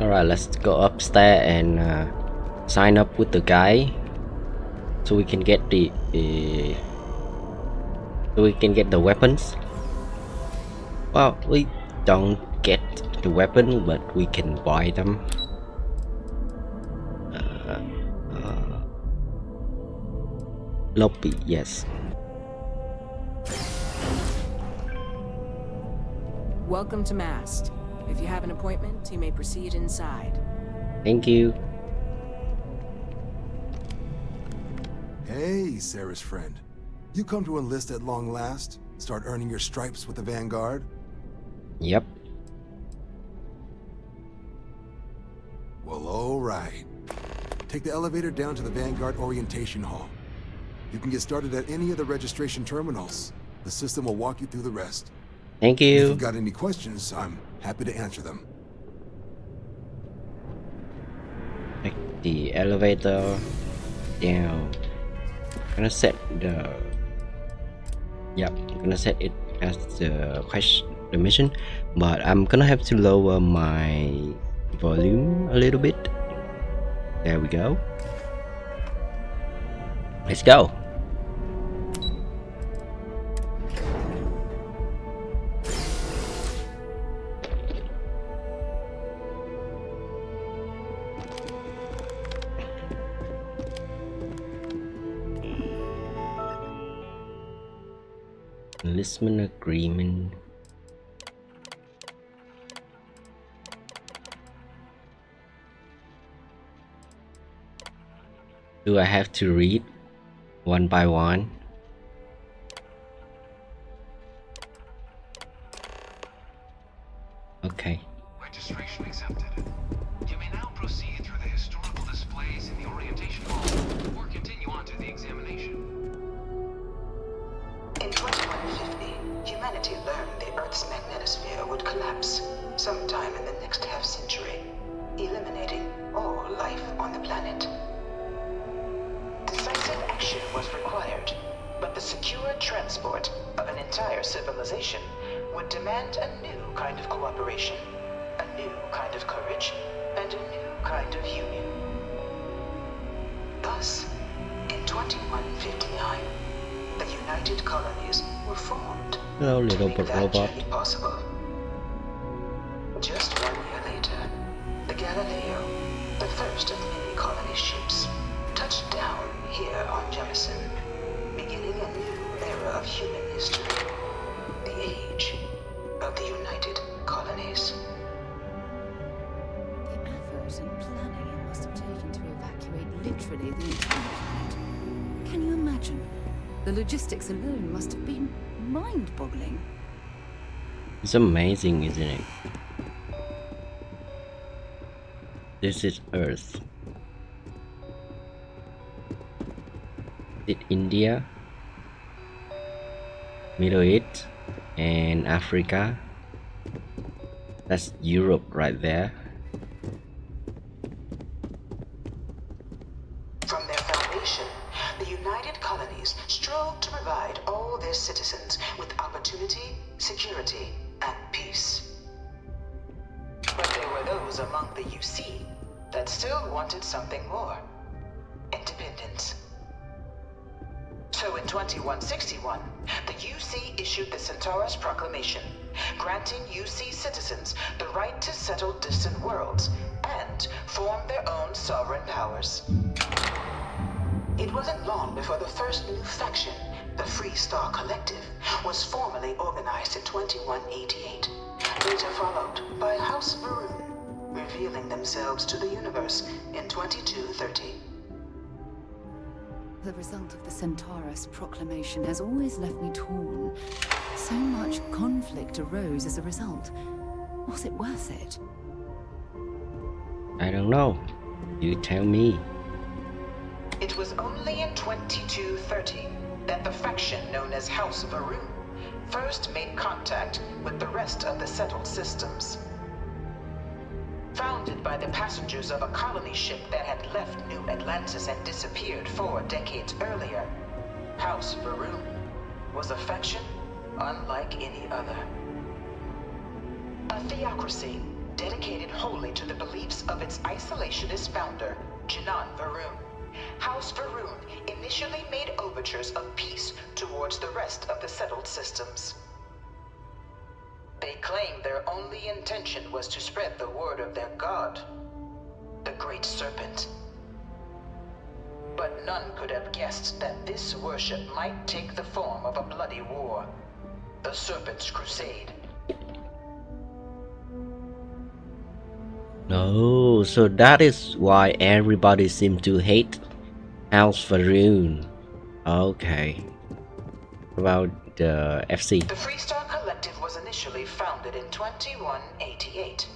Alright, let's go upstairs and sign up with the guy so we can get the weapons. Well, we don't get the weapon, but we can buy them. Lobby, yes. Welcome to Mast. If you have an appointment, you may proceed inside. Thank you. Hey, Sarah's friend. You come to enlist at long last? Start earning your stripes with the Vanguard? Yep. Well, alright. Take the elevator down to the Vanguard Orientation Hall. You can get started at any of the registration terminals. The system will walk you through the rest. Thank If you. you've got any questions, I'm happy to answer them. Take the elevator down. Gonna set the gonna set it as the mission, but I'm gonna have to lower my volume a little bit. There we go. Let's go. Enlistment agreement. Do I have to read one by one? Okay. Registration accepted. You may now proceed through the historical displays in the orientation hall, or continue on to the examination. In 2150, humanity learned the Earth's magnetosphere would collapse sometime in the next half-century, eliminating all life on the planet. Decisive action was required, but the secure transport of an entire civilization would demand a new kind of cooperation, a new kind of courage, and a new kind of union. Thus, in 2159, the United Colonies were formed. Hello, to little make that robot. journey possible. Just 1 year later, the Galileo, the first of many colony ships, touched down here on Jemison, beginning a new era of human history, the age of the United Colonies. The effort and planning it must have taken to evacuate literally the entire planet. Can you imagine? The logistics alone must have been mind-boggling. It's amazing, isn't it? This is Earth. Is it India, Middle East, and Africa? That's Europe right there. From their foundation, the United Colonies strove to provide all their citizens with opportunity, security, and peace. But there were those among the UC that still wanted something more: independence. So in 2161, the UC issued the Centaurus Proclamation, granting UC citizens the right to settle distant worlds and form their own sovereign powers. It wasn't long before the first new faction, the Free Star Collective, was formally organized in 2188, later followed by House Varun, revealing themselves to the universe in 2230. The result of the Centaurus Proclamation has always left me torn. So much conflict arose as a result. Was it worth it? I don't know. You tell me. It was only in 2230 that the faction known as House Varun first made contact with the rest of the settled systems. Founded by the passengers of a colony ship that had left New Atlantis and disappeared 4 decades earlier, House Varun was a faction unlike any other. A theocracy dedicated wholly to the beliefs of its isolationist founder, Janan Varun. House Varun initially made overtures of peace towards the rest of the settled systems. They claimed their only intention was to spread the word of their god, the Great Serpent. But none could have guessed that this worship might take the form of a bloody war, the Serpent's Crusade. Oh, so that is why everybody seemed to hate House Faroon. Okay. About the FC. The Freestar Collective was initially founded in 2188,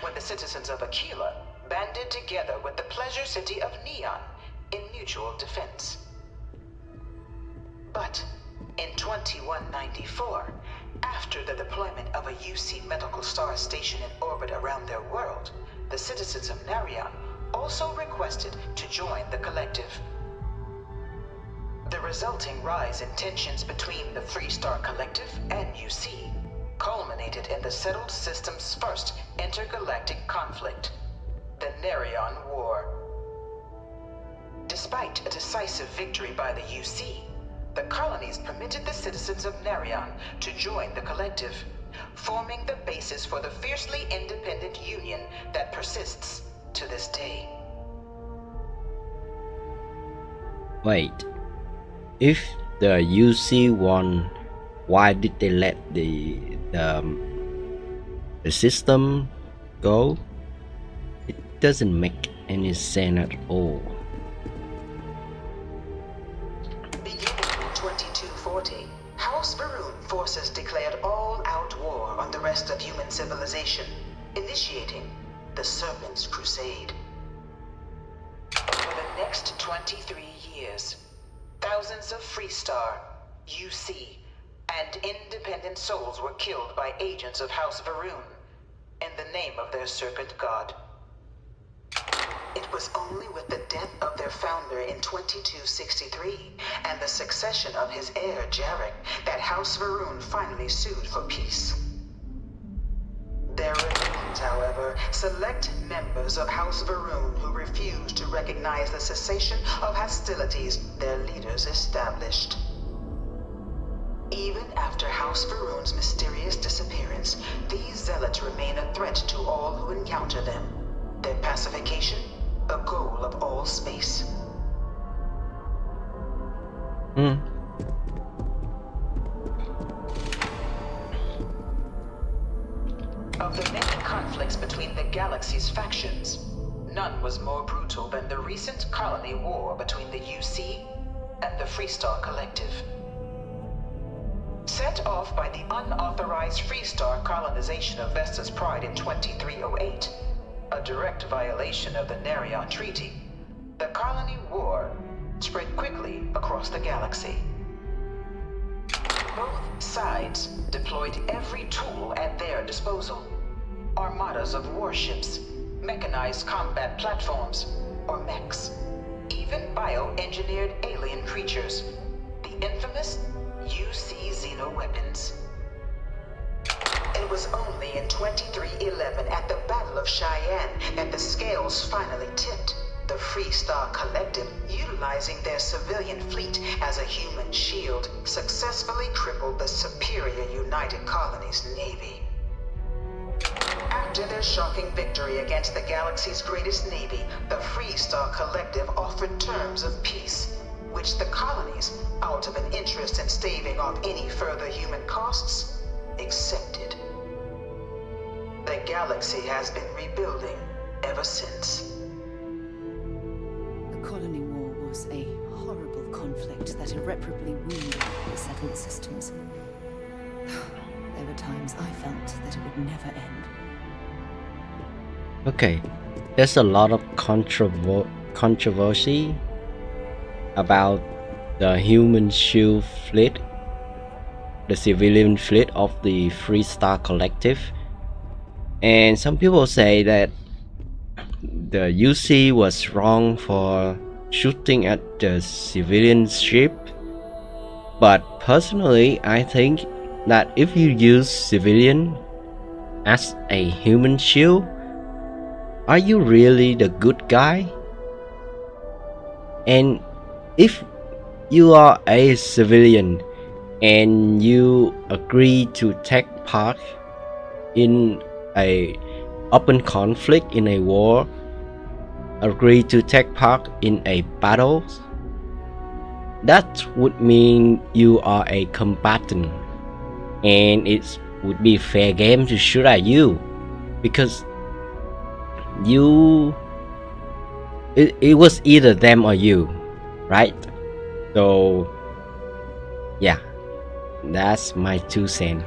when the citizens of Aquila banded together with the pleasure city of Neon in mutual defense. But in 2194, after the deployment of a UC medical star station in orbit around their world, the citizens of Narion also requested to join the collective. The resulting rise in tensions between the Freestar Collective and UC culminated in the settled system's first intergalactic conflict, the Narion War. Despite a decisive victory by the UC, the colonies permitted the citizens of Narion to join the collective, forming the basis for the fiercely independent union that persists to this day. Wait. If the UC won, why did they let the system go? It doesn't make any sense at all. Beginning in 2240, House Varun forces declared all-out war on the rest of human civilization, initiating the Serpent's Crusade. For the next 23 years, thousands of Freestar, UC, and independent souls were killed by agents of House Varun in the name of their serpent god. It was only with the death of their founder in 2263 and the succession of his heir Jarek that House Varun finally sued for peace. There remained, however, select members of House Varun who refused to recognize the cessation of hostilities their leaders established. Even after House Varun's mysterious disappearance, these zealots remain a threat to all who encounter them. Their pacification, a goal of all space. Of the many conflicts between the galaxy's factions, none was more brutal than the recent colony war between the UC and the Freestar Collective. Set off by the unauthorized Freestar colonization of Vesta's Pride in 2308, a direct violation of the Narion Treaty, the colony war spread quickly across the galaxy. Both sides deployed every tool at their disposal. Armadas of warships, mechanized combat platforms, or mechs, even bioengineered alien creatures, the infamous UC xenoweapons. It was only in 2311 at the Battle of Cheyenne that the scales finally tipped, the Freestar Collective, utilizing their civilian fleet as a human shield, successfully crippled the superior United Colonies Navy. After their shocking victory against the galaxy's greatest navy, the Freestar Collective offered terms of peace, which the colonies, out of an interest in staving off any further human costs, accepted. The galaxy has been rebuilding ever since. The colony war was a horrible conflict that irreparably wounded the settled systems. There were times I felt that it would never end. Okay, there's a lot of controversy about the human shield fleet, the civilian fleet of the Freestar Collective, and some people say that the UC was wrong for shooting at the civilian ship, but personally I think that if you use civilian as a human shield? Are you really the good guy? And if you are a civilian and you agree to take part in a open conflict in a war, agree to take part in a battle, that would mean you are a combatant, and it would be fair game to shoot at you because it was either them or you, right? So yeah, that's my 2 cents.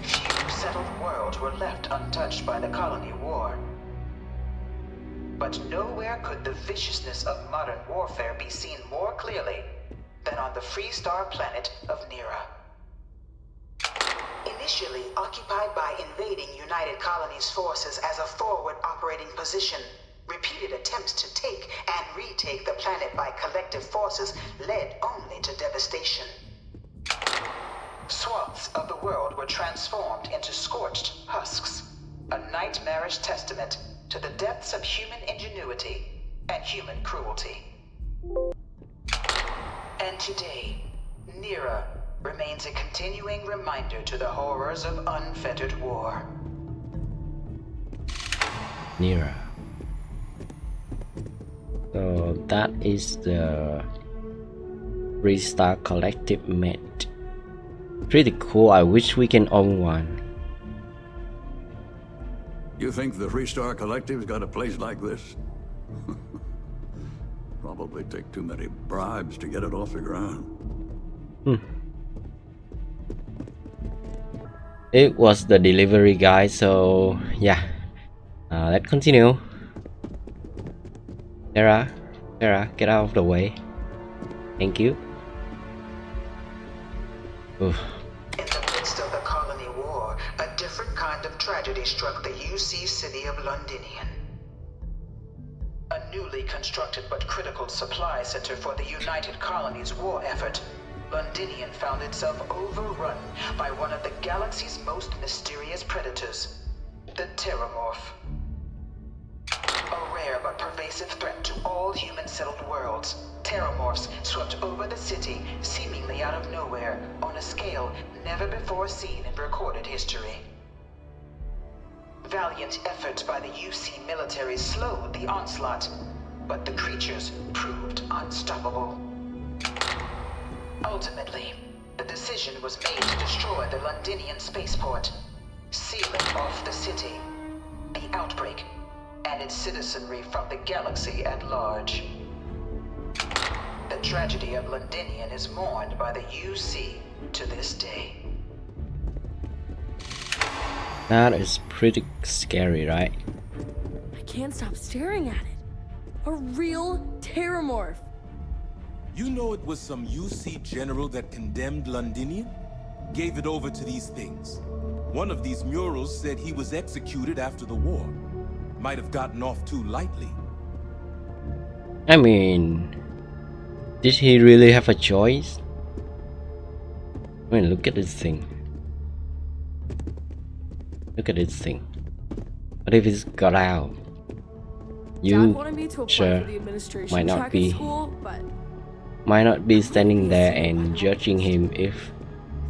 Few settled worlds were left untouched by the colony war. But nowhere could the viciousness of modern warfare be seen more clearly than on the Free Star planet of Nera. Initially occupied by invading United Colonies forces as a forward operating position, repeated attempts to take and retake the planet by collective forces led only to devastation. Swaths of the world were transformed into scorched husks, a nightmarish testament to the depths of human ingenuity and human cruelty. And today, Nera remains a continuing reminder to the horrors of unfettered war. Nera. So that is the Free Star Collective mate. Pretty cool. I wish we can own one. You think the Free Star Collective's got a place like this? Probably take too many bribes to get it off the ground. It was the delivery guy, so yeah. Let's continue. Sarah, get out of the way. Thank you. Oof. In the midst of the colony war, a different kind of tragedy struck the UC city of Londinian. A newly constructed but critical supply center for the United Colonies' war effort, Londinian found itself overrun by one of the galaxy's most mysterious predators, the Terramorph. A rare but pervasive threat to all human-settled worlds, Terramorphs swept over the city, seemingly out of nowhere, on a scale never before seen in recorded history. Valiant efforts by the UC military slowed the onslaught, but the creatures proved unstoppable. Ultimately, the decision was made to destroy the Londinian spaceport, sealing off the city, the outbreak, and its citizenry from the galaxy at large. The tragedy of Londinian is mourned by the UC to this day. That is pretty scary, right? I can't stop staring at it. A real Terramorph. You know it was some UC general that condemned Londinian? Gave it over to these things. One of these murals said he was executed after the war. Might have gotten off too lightly. I mean, did he really have a choice? I mean, look at this thing. Look at this thing. What if it's got out? Dad You wanted me to apply sure for the administration might not track be at school, but might not be standing there and judging him if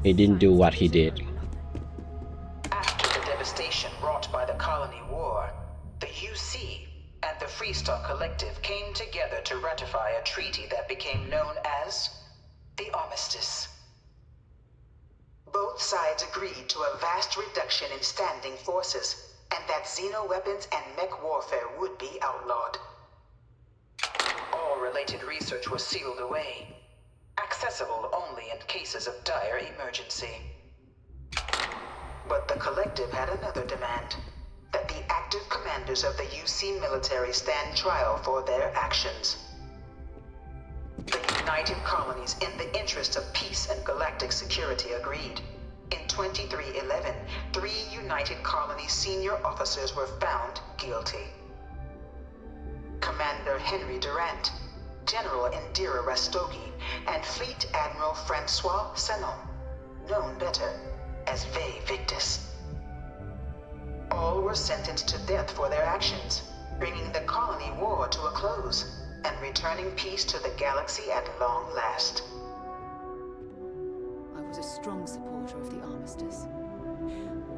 he didn't do what he did. After the devastation wrought by the colony war, the UC and the Free Star Collective came together to ratify a treaty that became known as the Armistice. Both sides agreed to a vast reduction in standing forces, and that xeno-weapons and mech warfare would be outlawed. All related research was sealed away, accessible only in cases of dire emergency. But the Collective had another demand, that the active commanders of the UC military stand trial for their actions. The United Colonies, in the interest of peace and galactic security, agreed. In 2311, 3 United Colonies senior officers were found guilty. Commander Henry Durant, General Indira Rastogi, and Fleet Admiral Francois Sanon. known better as Ve Victus. All were sentenced to death for their actions, bringing the colony war to a close and returning peace to the galaxy at long last. I was a strong supporter of the armistice. All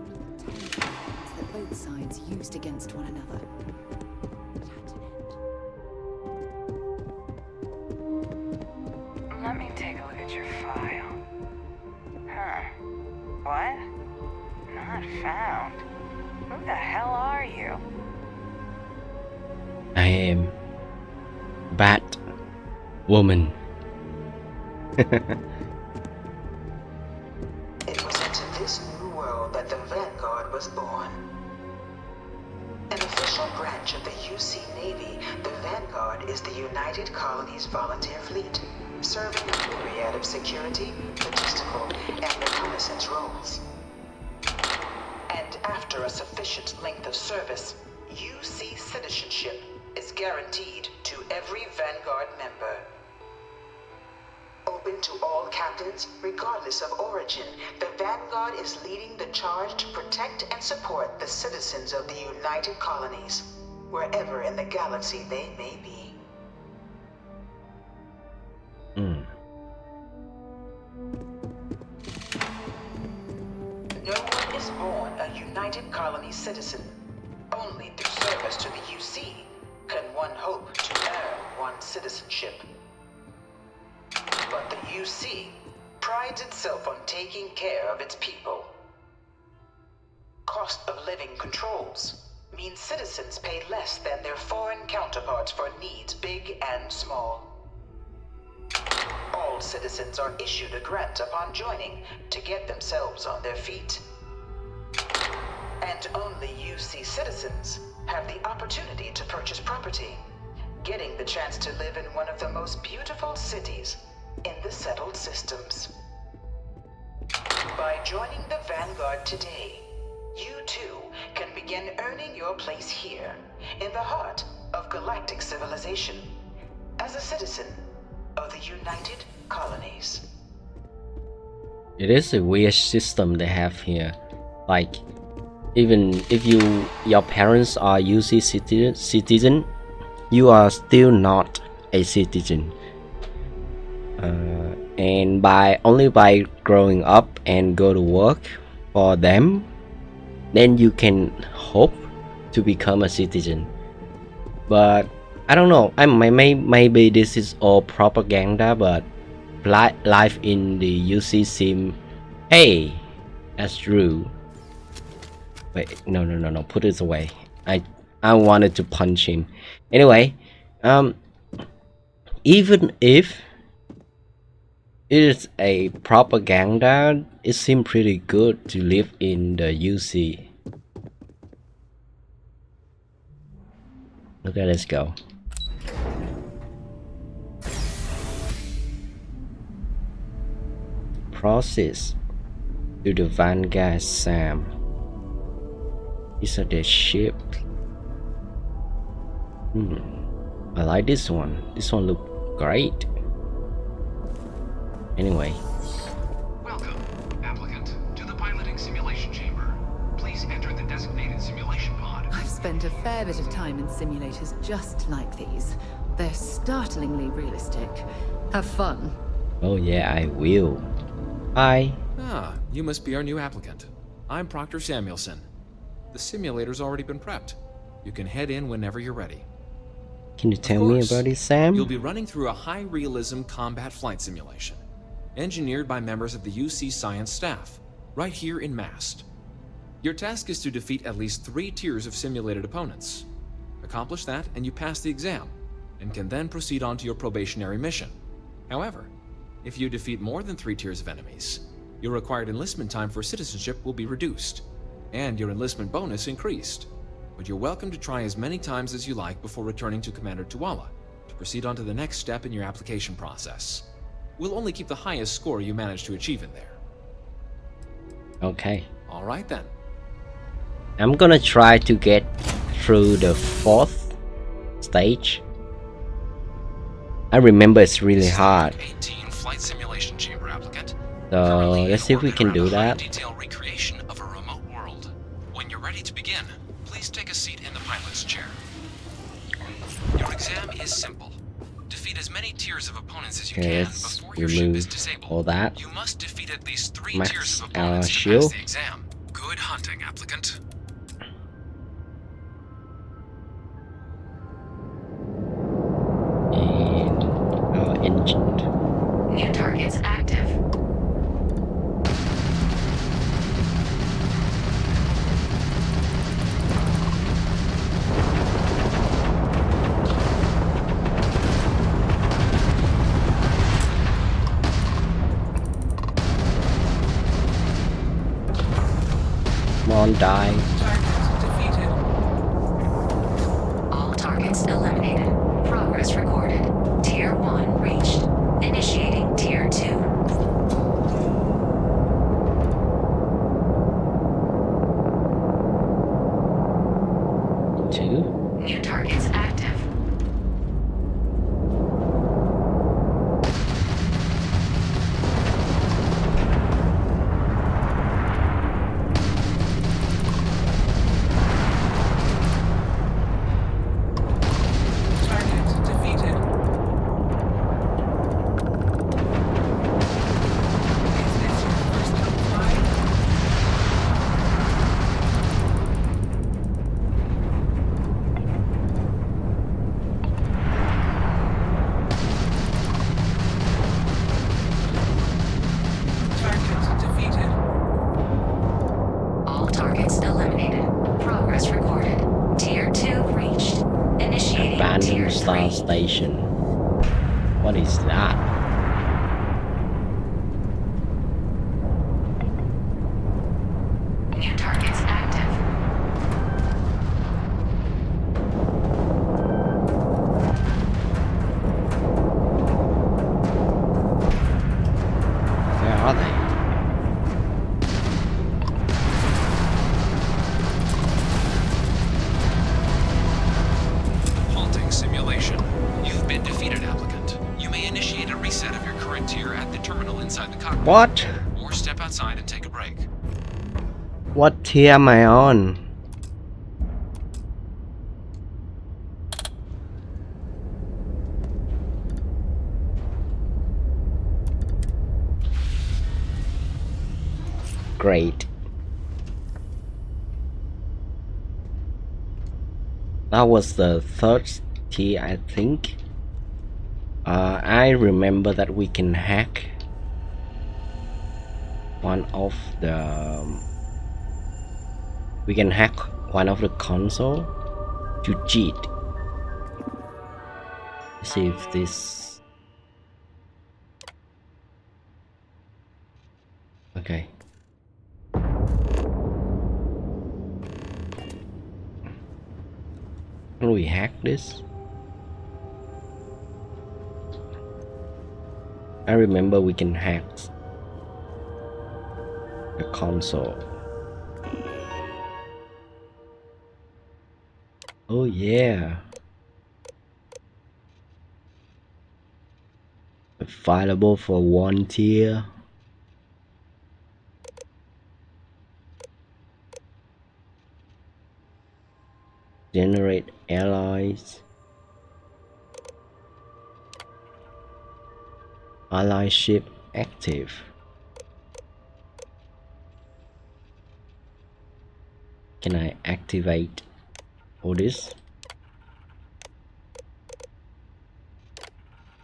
of the terrible weapons that both sides used against one another. It had to end. Let me take a look at your file. Huh. What? Not found. Who the hell are you? I am Bat Woman. It was into this new world that the Vanguard was born. An official branch of the UC Navy, the Vanguard is the United Colonies Volunteer Fleet, serving a myriad of security, logistical, and reconnaissance roles. And after a sufficient length of service, UC citizenship is guaranteed to every Vanguard member. Open to all captains, regardless of origin, the Vanguard is leading the charge to protect and support the citizens of the United Colonies, wherever in the galaxy they may be. No one is born a United Colony citizen. Only through service to the UC can one hope to earn one's citizenship. But the UC prides itself on taking care of its people. Cost of living controls mean citizens pay less than their foreign counterparts for needs big and small. All citizens are issued a grant upon joining to get themselves on their feet. And only UC citizens have the opportunity to purchase property, getting the chance to live in one of the most beautiful cities in the settled systems. By joining the Vanguard today, you too can begin earning your place here, in the heart of galactic civilization, as a citizen of the United Colonies. It is a weird system they have here. Like, even if your parents are UC citizen, you are still not a citizen. And only by growing up and go to work for them, then you can hope to become a citizen. But I don't know. Maybe this is all propaganda, but life in the UC seem, hey, that's true. Wait, no, put it away. I wanted to punch him. Anyway, even if it is a propaganda, it seems pretty good to live in the UC. Okay, let's go. Process to the Vanguard Sam. These are the ship. I like this one. This one look great. Anyway. Welcome, applicant, to the piloting simulation chamber. Please enter the designated simulation pod. I've spent a fair bit of time in simulators just like these. They're startlingly realistic. Have fun. Oh yeah, I will. Hi. Ah, you must be our new applicant. I'm Proctor Samuelson. The simulator's already been prepped. You can head in whenever you're ready. Can you tell me about it, Sam? You'll be running through a high-realism combat flight simulation, engineered by members of the UC science staff, right here in Mast. Your task is to defeat at least 3 tiers of simulated opponents. Accomplish that and you pass the exam, and can then proceed on to your probationary mission. However, if you defeat more than 3 tiers of enemies, your required enlistment time for citizenship will be reduced, and your enlistment bonus increased. But you're welcome to try as many times as you like before returning to Commander Tuala to proceed on to the next step in your application process. We'll only keep the highest score you manage to achieve in there. Okay. All right then. I'm gonna try to get through the 4th stage. I remember it's really hard. 18 flight simulation chamber applicant. So let's see if we can do that. Detail recreation of a remote world. When you're ready to begin, please take a seat in the pilot's chair. Your exam is simple. Defeat as many tiers of opponents as you can Let's before your ship is remove disabled. all that. You must defeat at least 3 Max tiers of our opponents to pass shield. the exam. Good hunting, applicant. And our engine. New targets active. Come on, die. All targets eliminated. Progress recorded. Tier 1 reached. Initiating Tier 2. New targets active. All targets eliminated. Progress recorded. Tier 2 reached. Initiating Tier Abandoned 3. Star Station. What is that? New targets active. Where are they? Halting simulation. You've been defeated, applicant. You may initiate a reset of your current tier at the terminal inside the cockpit. What? Or step outside and take a break. What tier am I on? Great. That was the third tier, I think. I remember that we can hack one of the console to cheat. Let's see if this. Okay. Can we hack this? I remember we can hack the console. Oh yeah. Available for 1 tier. Generate allies. Ally ship active. Can I activate all this?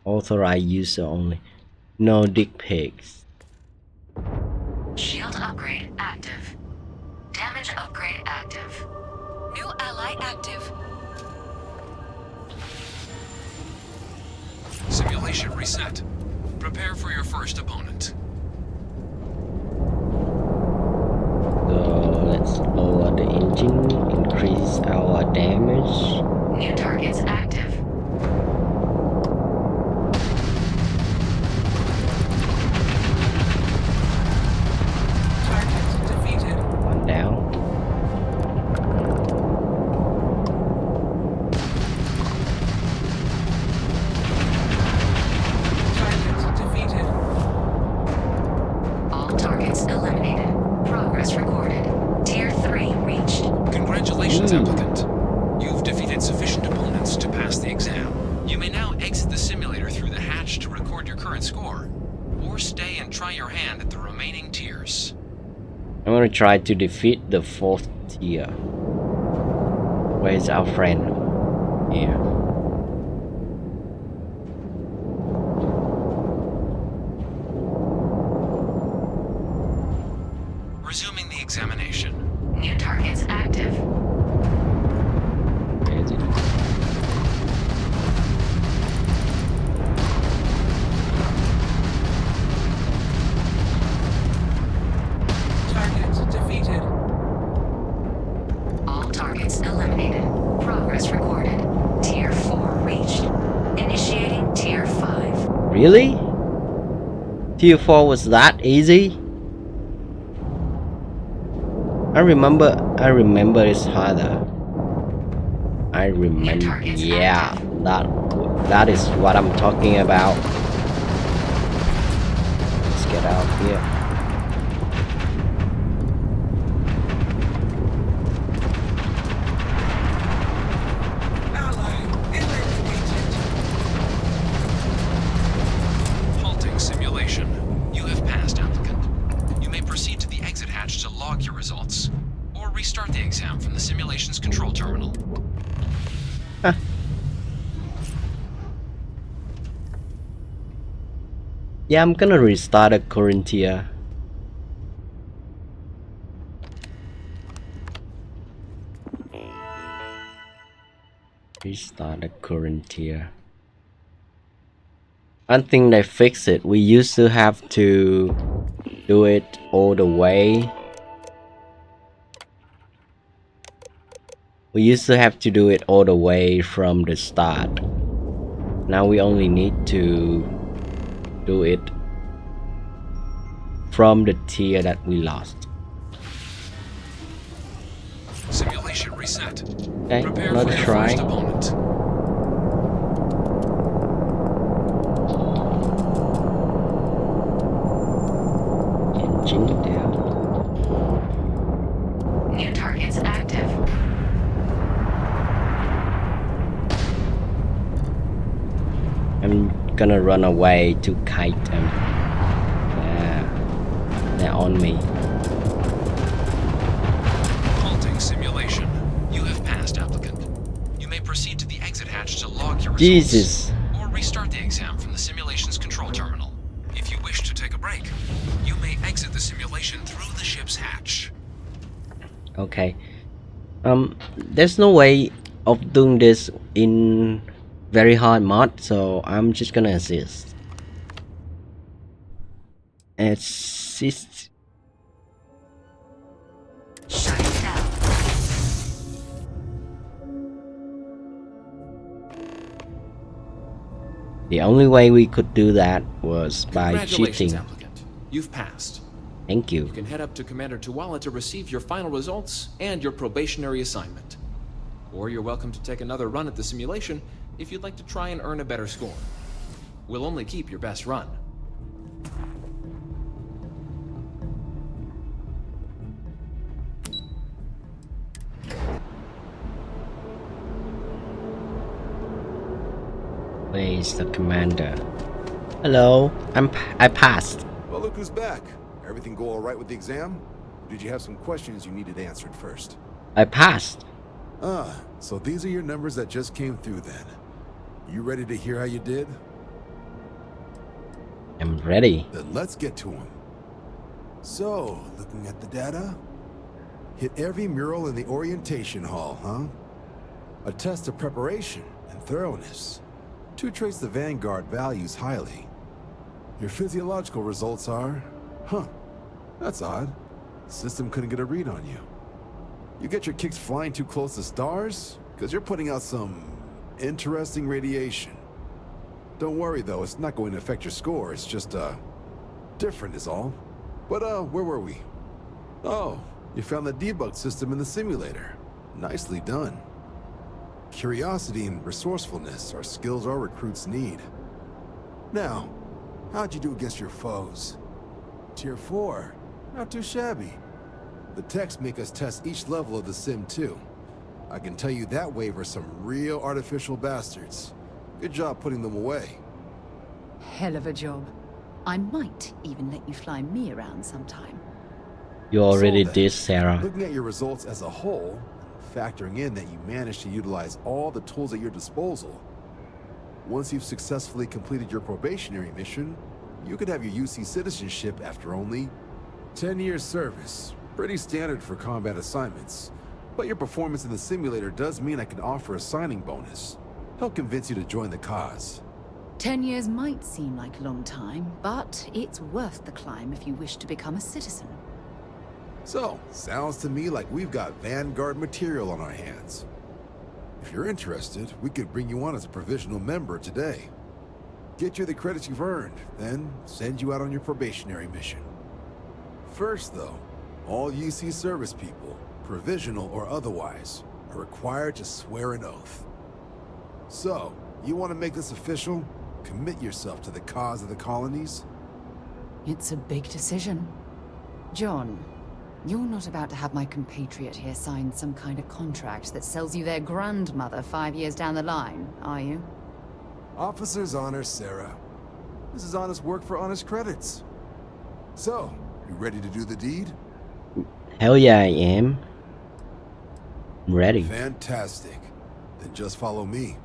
Authorize user only. No dick pics. Shield upgrade active. Damage upgrade active. New ally active. Simulation reset. Prepare for your first opponent. So let's lower the engine, increase our damage. New targets active. One down. I'm gonna try to defeat the 4th tier. Where's our friend? Here. Resuming the examination. New targets active. Where is it? Target defeated. All targets eliminated. Progress recorded. Tier 4 reached. Initiating Tier 5. Really? Tier 4 was that easy? I remember it's harder. I remember, yeah, that is what I'm talking about. Let's get out here. Ally eliminated. Halting simulation. You have passed, applicant. You may proceed to the exit hatch to log your results, or restart the exam from the simulation's control terminal. Huh. Yeah, I'm gonna restart a current tier. Restart a current tier. I think they fixed it. We used to have to do it all the way. We used to have to do it all the way from the start. Now we only need to do it from the tier that we lost. Simulation reset. Okay, Prepare another for your try. first opponent. Engine down. New targets active. I'm gonna run away to kite them. Yeah, they're on me. Halting simulation. You have passed, applicant. You may proceed to the exit hatch to log your results, Jesus. or restart the exam from the simulation's control terminal. If you wish to take a break, you may exit the simulation through the ship's hatch. Okay. There's no way of doing this in very hard mod, so I'm just gonna assist. Assist. Shut it down. The only way we could do that was by Congratulations, cheating. applicant. You've passed. Thank you. You can head up to Commander Tuwala to receive your final results and your probationary assignment. Or you're welcome to take another run at the simulation if you'd like to try and earn a better score. We'll only keep your best run. Where is the commander? Hello, I passed. Well, look who's back. Everything go all right with the exam? Or did you have some questions you needed answered first? I passed. Ah, so these are your numbers that just came through then. You ready to hear how you did? I'm ready. Then let's get to them. So, looking at the data, hit every mural in the orientation hall, huh? A test of preparation and thoroughness. To trace the Vanguard values highly. Your physiological results are, that's odd. The system couldn't get a read on you. You get your kicks flying too close to stars? Because you're putting out some interesting radiation. Don't worry though, it's not going to affect your score, it's just, different is all. But, where were we? Oh, you found the debug system in the simulator. Nicely done. Curiosity and resourcefulness are skills our recruits need. Now, how'd you do against your foes? Tier 4, not too shabby. The techs make us test each level of the sim too. I can tell you that wave are some real artificial bastards. Good job putting them away. Hell of a job. I might even let you fly me around sometime. You already So then, did, Sarah. looking at your results as a whole, factoring in that you managed to utilize all the tools at your disposal, once you've successfully completed your probationary mission, you could have your UC citizenship after only 10 years service. Pretty standard for combat assignments. But your performance in the simulator does mean I can offer a signing bonus. Help convince you to join the cause. 10 years might seem like a long time, but it's worth the climb if you wish to become a citizen. So, sounds to me like we've got Vanguard material on our hands. If you're interested, we could bring you on as a provisional member today. Get you the credits you've earned, then send you out on your probationary mission. First, though, all UC service people, provisional or otherwise, are required to swear an oath. So, you want to make this official? Commit yourself to the cause of the colonies? It's a big decision. John, you're not about to have my compatriot here sign some kind of contract that sells you their grandmother 5 years down the line, are you? Officer's honor, Sarah. This is honest work for honest credits. So, you ready to do the deed? Hell yeah, I am. I'm ready. Fantastic. Then just follow me.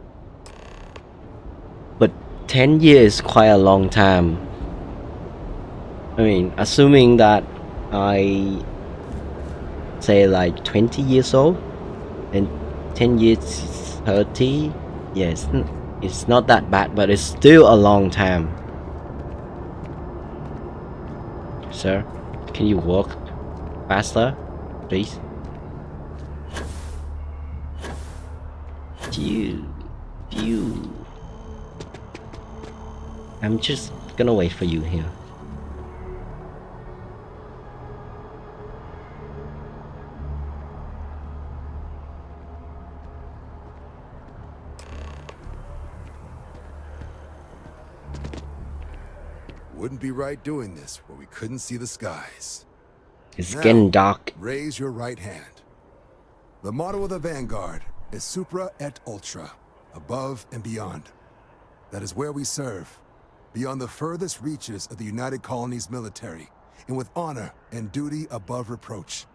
But 10 years is quite a long time. I mean, assuming that I say like 20 years old, and 10 years is 30. Yes, it's not that bad, but it's still a long time. Sir, can you walk faster, please? Phew. I'm just gonna wait for you here. Wouldn't be right doing this where we couldn't see the skies. It's Now, getting dark. Raise your right hand. The motto of the Vanguard is Supra et Ultra, above and beyond. That is where we serve, beyond the furthest reaches of the United Colonies military, and with honor and duty above reproach.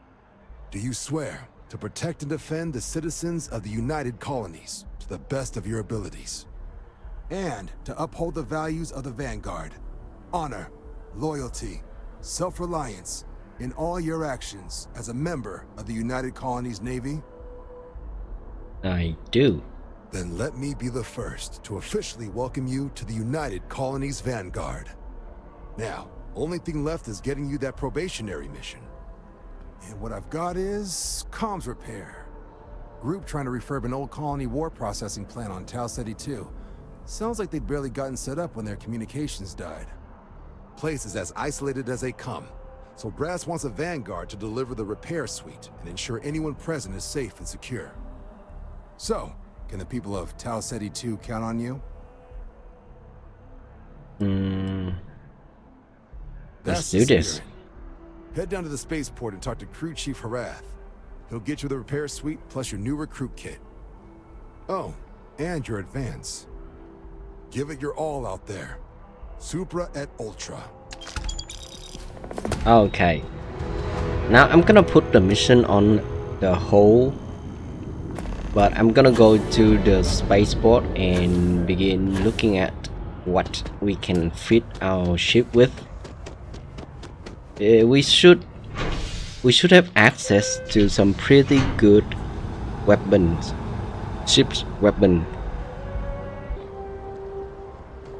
Do you swear to protect and defend the citizens of the United Colonies to the best of your abilities, and to uphold the values of the Vanguard, honor, loyalty, self-reliance, in all your actions as a member of the United Colonies Navy? I do. Then let me be the first to officially welcome you to the United Colonies Vanguard. Now, only thing left is getting you that probationary mission. And what I've got is comms repair. Group trying to refurb an old colony war processing plant on Tau Ceti 2. Sounds like they'd barely gotten set up when their communications died. Place is as isolated as they come, so Brass wants a Vanguard to deliver the repair suite and ensure anyone present is safe and secure. So, can the people of Tau Ceti 2 count on you? Let's That's the do this. spirit. Head down to the spaceport and talk to Crew Chief Harath. He'll get you the repair suite plus your new recruit kit. Oh, and your advance. Give it your all out there. Supra et Ultra. Okay. Now I'm gonna put the mission on the hold, but I'm gonna go to the spaceport and begin looking at what we can fit our ship with. We should have access to some pretty good weapons, ship's weapon.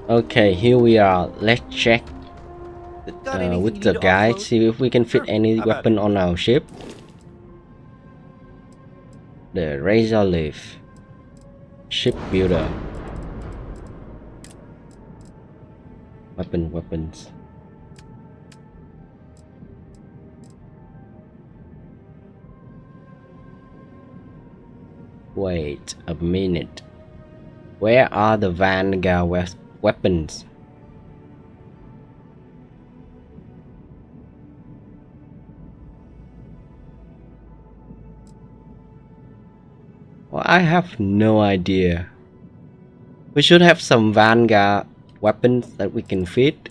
Okay, here we are. Let's check with the guide, see if we can fit any weapon on our ship. The razor leaf, ship builder, weapons. Wait a minute. Where are the Vanguard weapons? Well, I have no idea. We should have some Vanguard weapons that we can fit.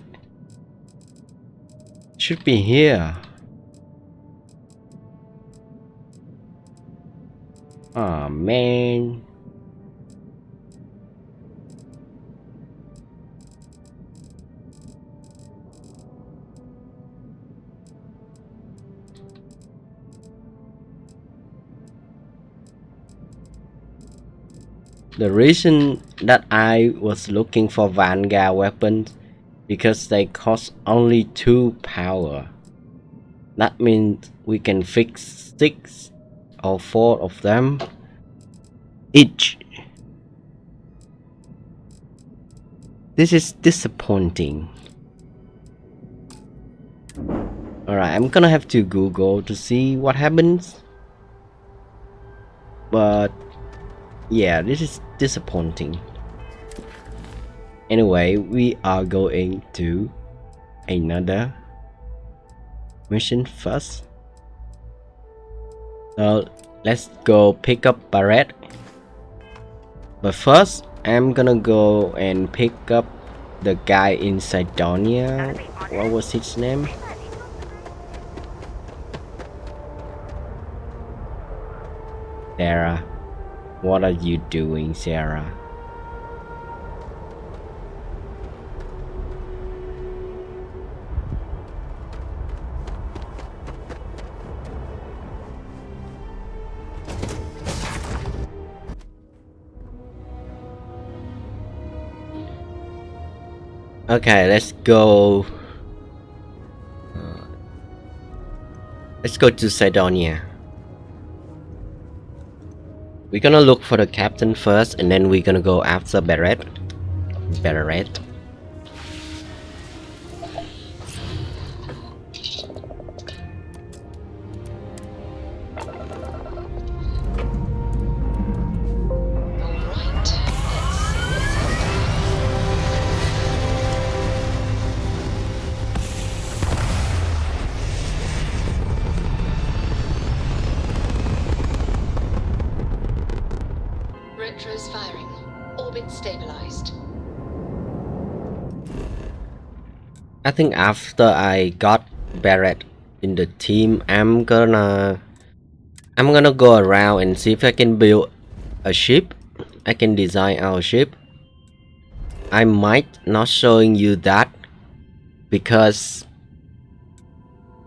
Should be here. Oh man. The reason that I was looking for Vanguard weapons because they cost only 2 power. That means we can fix 6 or 4 of them each. This is disappointing. Alright, I'm gonna have to Google to see what happens. But yeah, this is disappointing. Anyway, we are going to another mission first. So let's go pick up Barrett. But first, I'm gonna go and pick up the guy in Sidonia. What was his name? Sarah. What are you doing, Sarah? Okay, let's go. Let's go to Sidonia. We're gonna look for the captain first, and then we're gonna go after Barrett. Barrett. Retros firing. Orbit stabilized. I think after I got Barrett in the team, I'm gonna go around and see if I can build a ship. I can design our ship. I might not showing you that because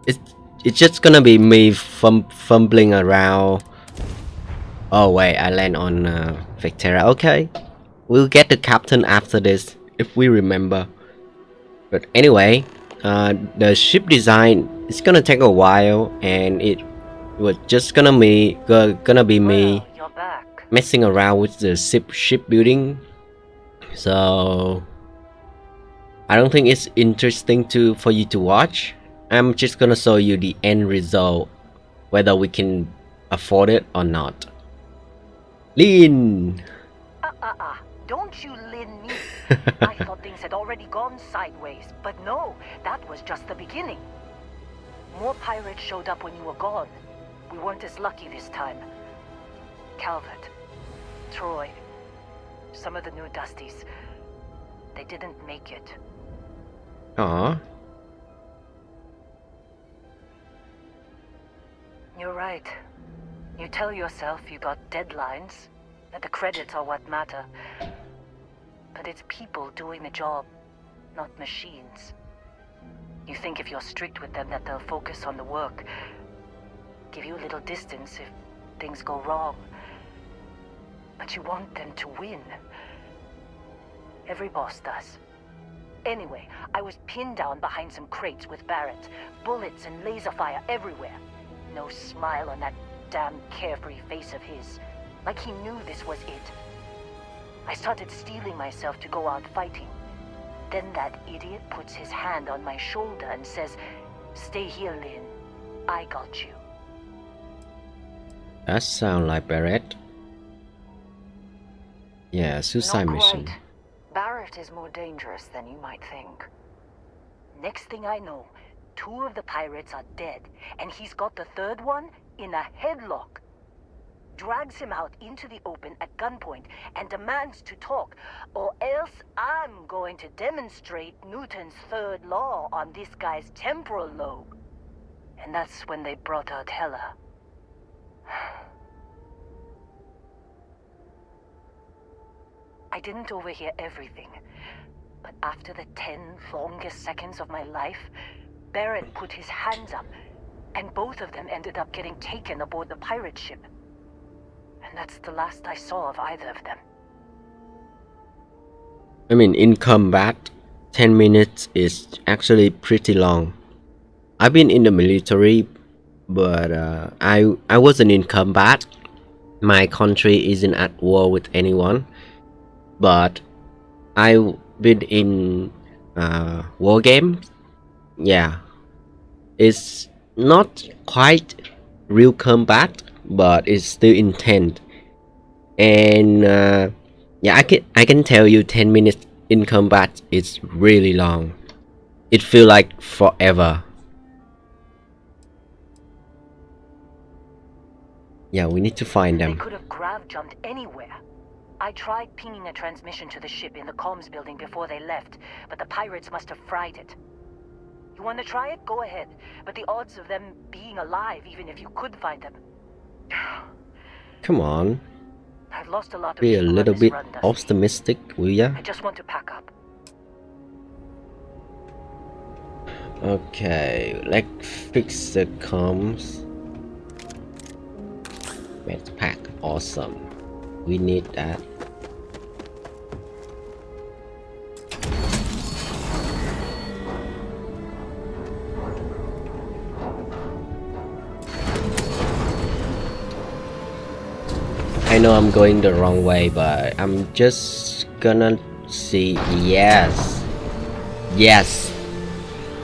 it's just gonna be me fumbling around. Oh wait, I land on Vectera. Okay, we'll get the captain after this if we remember. But anyway, the ship design is gonna take a while, and it was just gonna be me messing around with the ship building. So I don't think it's interesting for you to watch. I'm just gonna show you the end result, whether we can afford it or not. Lin! Don't you Lin me. I thought things had already gone sideways, but no, that was just the beginning. More pirates showed up when you were gone. We weren't as lucky this time. Calvert, Troy, some of the new Dusties, they didn't make it. Aww. You're right. You tell yourself you got deadlines, that the credits are what matter. But it's people doing the job, not machines. You think if you're strict with them that they'll focus on the work, give you a little distance if things go wrong. But you want them to win. Every boss does. Anyway, I was pinned down behind some crates with Barrett. Bullets and laser fire everywhere. No smile on that damn carefree face of his. Like he knew this was it. I started steeling myself to go out fighting. Then that idiot puts his hand on my shoulder and says, "Stay here, Lin. I got you." That sounds like Barrett. Yeah, suicide mission. Barrett is more dangerous than you might think. Next thing I know, 2 of the pirates are dead, and he's got the 3rd one in a headlock. Drags him out into the open at gunpoint and demands to talk, or else I'm going to demonstrate Newton's 3rd law on this guy's temporal lobe. And that's when they brought out Hela. I didn't overhear everything, but after the 10 longest seconds of my life, Barrett put his hands up, and both of them ended up getting taken aboard the pirate ship. And that's the last I saw of either of them. I mean, in combat, 10 minutes is actually pretty long. I've been in the military, but I wasn't in combat. My country isn't at war with anyone, but I've been in war games. Yeah, it's not quite real combat, but it's still intense. And yeah, I can tell you 10 minutes in combat is really long. It feels like forever. Yeah, we need to find They them. could have grav jumped anywhere. I tried pinging a transmission to the ship in the comms building before they left, but the pirates must have fried it. You want to try it? Go ahead. But the odds of them being alive, even if you could find them... Come on, I've lost a lot of be a people on little this bit run, Dusty. optimistic, will ya? I just want to pack up. Okay, let's fix the comms. Backpack, awesome. We need that. I know I'm going the wrong way, but I'm just gonna see. Yes, yes.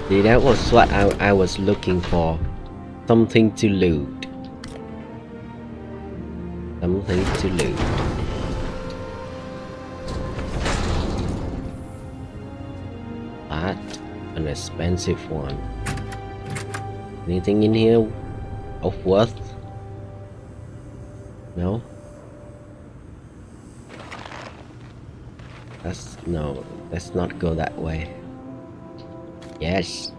See, that was what I was looking for. Something to loot. Something to loot. But an expensive one. Anything in here of worth? No? No, let's not go that way. Yes.